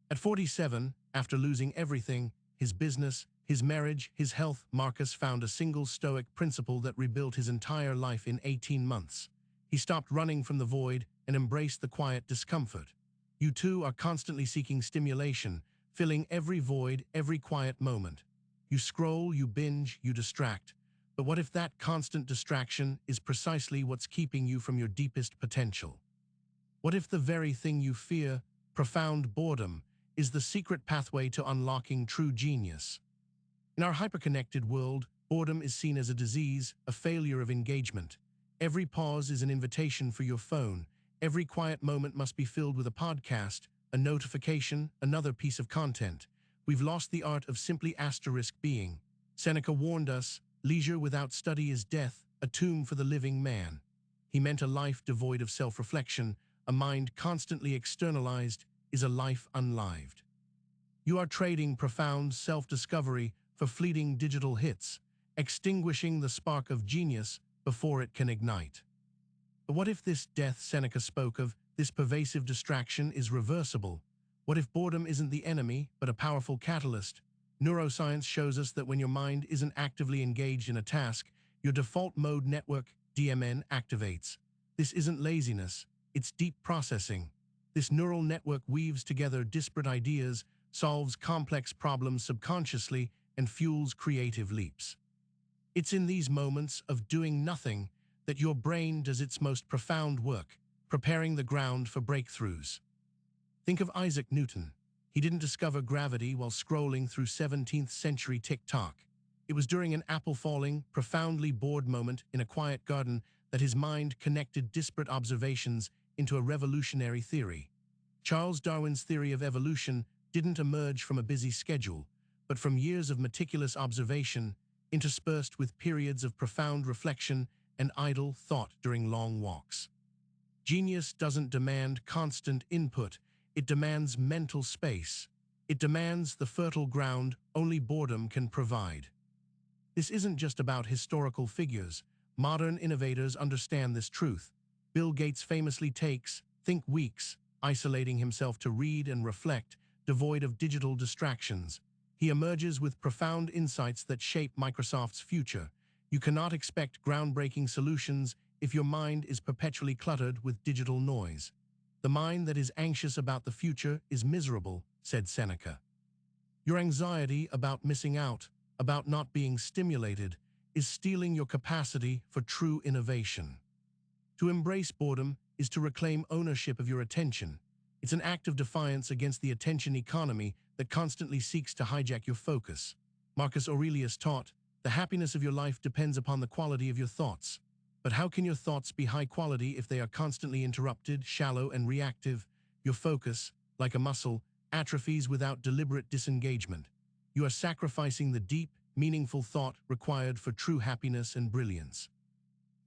At 47, after losing everything, his business, his marriage, his health, Marcus found a single Stoic principle that rebuilt his entire life in 18 months. He stopped running from the void and embraced the quiet discomfort. You too are constantly seeking stimulation, filling every void, every quiet moment. You scroll, you binge, you distract. But what if that constant distraction is precisely what's keeping you from your deepest potential? What if the very thing you fear, profound boredom, is the secret pathway to unlocking true genius? In our hyperconnected world, boredom is seen as a disease, a failure of engagement. Every pause is an invitation for your phone. Every quiet moment must be filled with a podcast, a notification, another piece of content. We've lost the art of simply being. Seneca warned us, leisure without study is death, a tomb for the living man. He meant a life devoid of self-reflection, a mind constantly externalized, is a life unlived. You are trading profound self-discovery for fleeting digital hits, extinguishing the spark of genius before it can ignite. But what if this death Seneca spoke of, this pervasive distraction, is reversible? What if boredom isn't the enemy, but a powerful catalyst? Neuroscience shows us that when your mind isn't actively engaged in a task, your default mode network, DMN, activates. This isn't laziness, it's deep processing. This neural network weaves together disparate ideas, solves complex problems subconsciously, and fuels creative leaps. It's in these moments of doing nothing that your brain does its most profound work, preparing the ground for breakthroughs. Think of Isaac Newton. He didn't discover gravity while scrolling through 17th century TikTok. It was during an apple-falling, profoundly bored moment in a quiet garden that his mind connected disparate observations into a revolutionary theory. Charles Darwin's theory of evolution didn't emerge from a busy schedule, but from years of meticulous observation, interspersed with periods of profound reflection and idle thought during long walks. Genius doesn't demand constant input, it demands mental space. It demands the fertile ground only boredom can provide. This isn't just about historical figures. Modern innovators understand this truth. Bill Gates famously think weeks, isolating himself to read and reflect, devoid of digital distractions. He emerges with profound insights that shape Microsoft's future. You cannot expect groundbreaking solutions if your mind is perpetually cluttered with digital noise. The mind that is anxious about the future is miserable, said Seneca. Your anxiety about missing out, about not being stimulated, is stealing your capacity for true innovation. To embrace boredom is to reclaim ownership of your attention. It's an act of defiance against the attention economy that constantly seeks to hijack your focus. Marcus Aurelius taught, the happiness of your life depends upon the quality of your thoughts. But how can your thoughts be high quality if they are constantly interrupted, shallow, and reactive? Your focus, like a muscle, atrophies without deliberate disengagement. You are sacrificing the deep, meaningful thought required for true happiness and brilliance.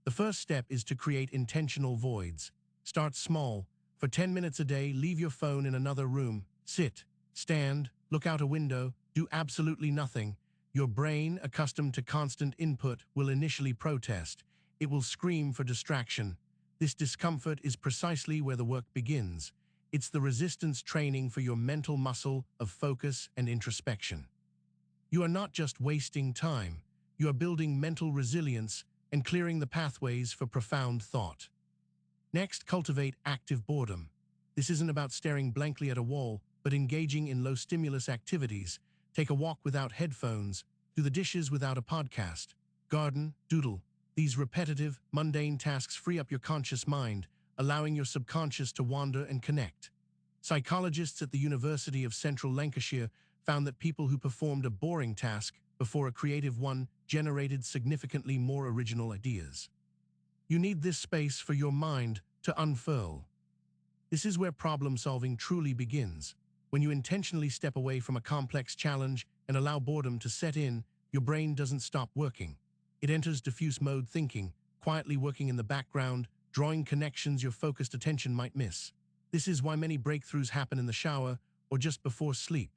The first step is to create intentional voids. Start small. For 10 minutes a day, leave your phone in another room. Sit, stand, look out a window, do absolutely nothing. Your brain, accustomed to constant input, will initially protest. It will scream for distraction. This discomfort is precisely where the work begins. It's the resistance training for your mental muscle of focus and introspection. You are not just wasting time. You are building mental resilience and clearing the pathways for profound thought. Next, cultivate active boredom. This isn't about staring blankly at a wall, but engaging in low-stimulus activities. Take a walk without headphones, do the dishes without a podcast, garden, doodle. These repetitive, mundane tasks free up your conscious mind, allowing your subconscious to wander and connect. Psychologists at the University of Central Lancashire found that people who performed a boring task before a creative one generated significantly more original ideas. You need this space for your mind to unfurl. This is where problem-solving truly begins. When you intentionally step away from a complex challenge and allow boredom to set in, your brain doesn't stop working. It enters diffuse mode thinking, quietly working in the background, drawing connections your focused attention might miss. This is why many breakthroughs happen in the shower or just before sleep.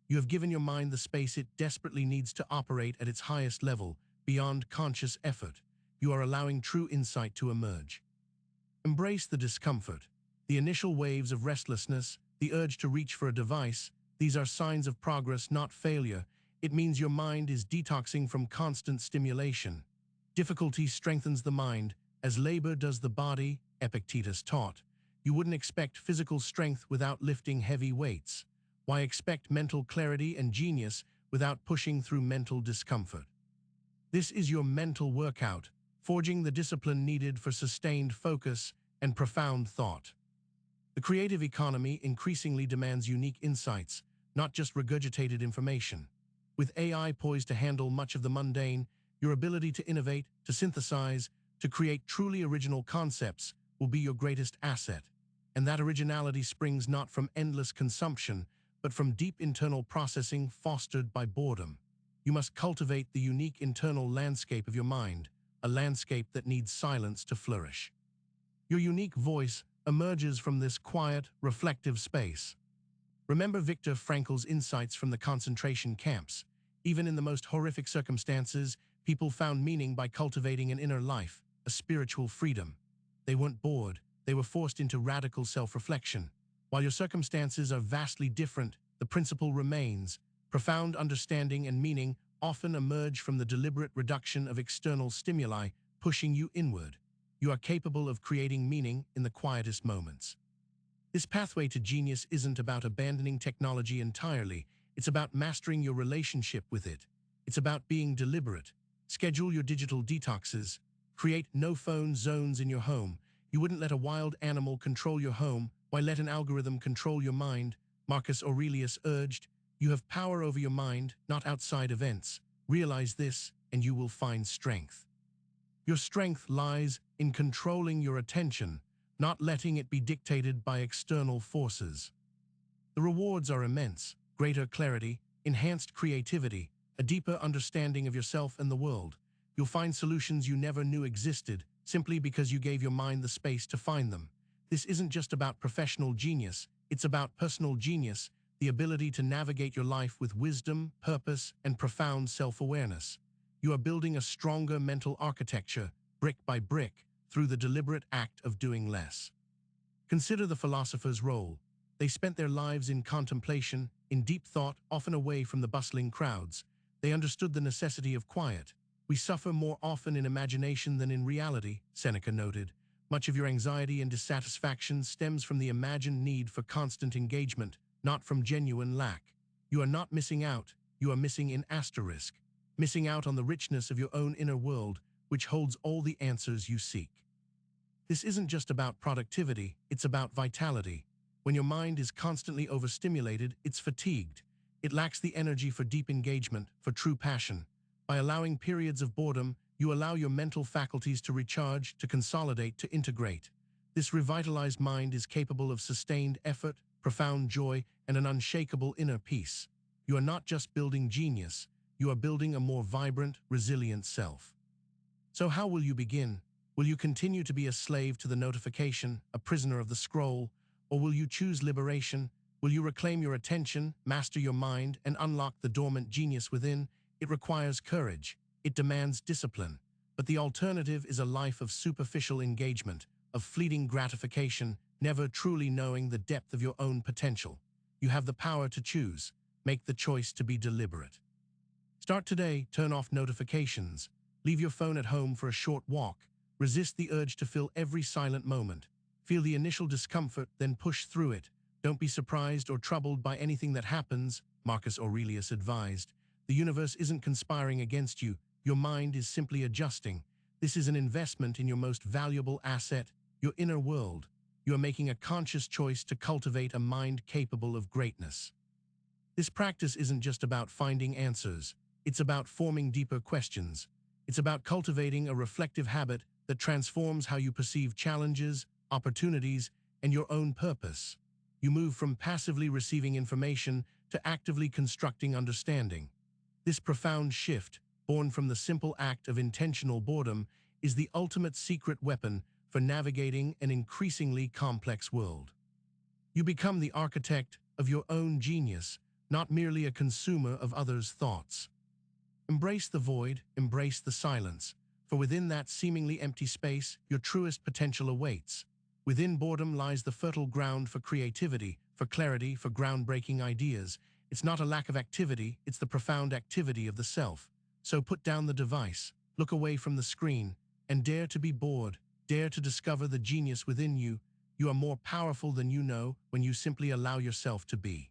You have given your mind the space it desperately needs to operate at its highest level, beyond conscious effort. You are allowing true insight to emerge. Embrace the discomfort. The initial waves of restlessness, the urge to reach for a device, these are signs of progress, not failure. It means your mind is detoxing from constant stimulation. Difficulty strengthens the mind, as labor does the body, Epictetus taught. You wouldn't expect physical strength without lifting heavy weights. Why expect mental clarity and genius without pushing through mental discomfort? This is your mental workout, forging the discipline needed for sustained focus and profound thought. The creative economy increasingly demands unique insights, not just regurgitated information. With AI poised to handle much of the mundane, your ability to innovate, to synthesize, to create truly original concepts will be your greatest asset. And that originality springs not from endless consumption, but from deep internal processing fostered by boredom. You must cultivate the unique internal landscape of your mind, a landscape that needs silence to flourish. Your unique voice emerges from this quiet, reflective space. Remember Viktor Frankl's insights from the concentration camps. Even in the most horrific circumstances, people found meaning by cultivating an inner life, a spiritual freedom. They weren't bored, they were forced into radical self-reflection. While your circumstances are vastly different, the principle remains. Profound understanding and meaning often emerge from the deliberate reduction of external stimuli, pushing you inward. You are capable of creating meaning in the quietest moments. This pathway to genius isn't about abandoning technology entirely. It's about mastering your relationship with it. It's about being deliberate. Schedule your digital detoxes. Create no-phone zones in your home. You wouldn't let a wild animal control your home. Why let an algorithm control your mind? Marcus Aurelius urged, you have power over your mind, not outside events. Realize this, and you will find strength. Your strength lies in controlling your attention, not letting it be dictated by external forces. The rewards are immense: greater clarity, enhanced creativity, a deeper understanding of yourself and the world. You'll find solutions you never knew existed, simply because you gave your mind the space to find them. This isn't just about professional genius, it's about personal genius, the ability to navigate your life with wisdom, purpose, and profound self-awareness. You are building a stronger mental architecture, brick by brick, through the deliberate act of doing less. Consider the philosopher's role. They spent their lives in contemplation, in deep thought, often away from the bustling crowds. They understood the necessity of quiet. We suffer more often in imagination than in reality, Seneca noted. Much of your anxiety and dissatisfaction stems from the imagined need for constant engagement, not from genuine lack. You are not missing out, you are missing in asterisk. Missing out on the richness of your own inner world, which holds all the answers you seek. This isn't just about productivity, it's about vitality. When your mind is constantly overstimulated, it's fatigued. It lacks the energy for deep engagement, for true passion. By allowing periods of boredom, you allow your mental faculties to recharge, to consolidate, to integrate. This revitalized mind is capable of sustained effort, profound joy, and an unshakable inner peace. You are not just building genius, you are building a more vibrant, resilient self. So how will you begin? Will you continue to be a slave to the notification, a prisoner of the scroll, or will you choose liberation? Will you reclaim your attention, master your mind, and unlock the dormant genius within? It requires courage. It demands discipline. But the alternative is a life of superficial engagement, of fleeting gratification, never truly knowing the depth of your own potential. You have the power to choose. Make the choice to be deliberate. Start today, turn off notifications. Leave your phone at home for a short walk. Resist the urge to fill every silent moment. Feel the initial discomfort, then push through it. Don't be surprised or troubled by anything that happens, Marcus Aurelius advised. The universe isn't conspiring against you. Your mind is simply adjusting. This is an investment in your most valuable asset, your inner world. You are making a conscious choice to cultivate a mind capable of greatness. This practice isn't just about finding answers. It's about forming deeper questions. It's about cultivating a reflective habit that transforms how you perceive challenges, opportunities, and your own purpose. You move from passively receiving information to actively constructing understanding. This profound shift, born from the simple act of intentional boredom, is the ultimate secret weapon for navigating an increasingly complex world. You become the architect of your own genius, not merely a consumer of others' thoughts. Embrace the void, embrace the silence, for within that seemingly empty space, your truest potential awaits. Within boredom lies the fertile ground for creativity, for clarity, for groundbreaking ideas. It's not a lack of activity, it's the profound activity of the self. So put down the device, look away from the screen, and dare to be bored. Dare to discover the genius within you. You are more powerful than you know when you simply allow yourself to be.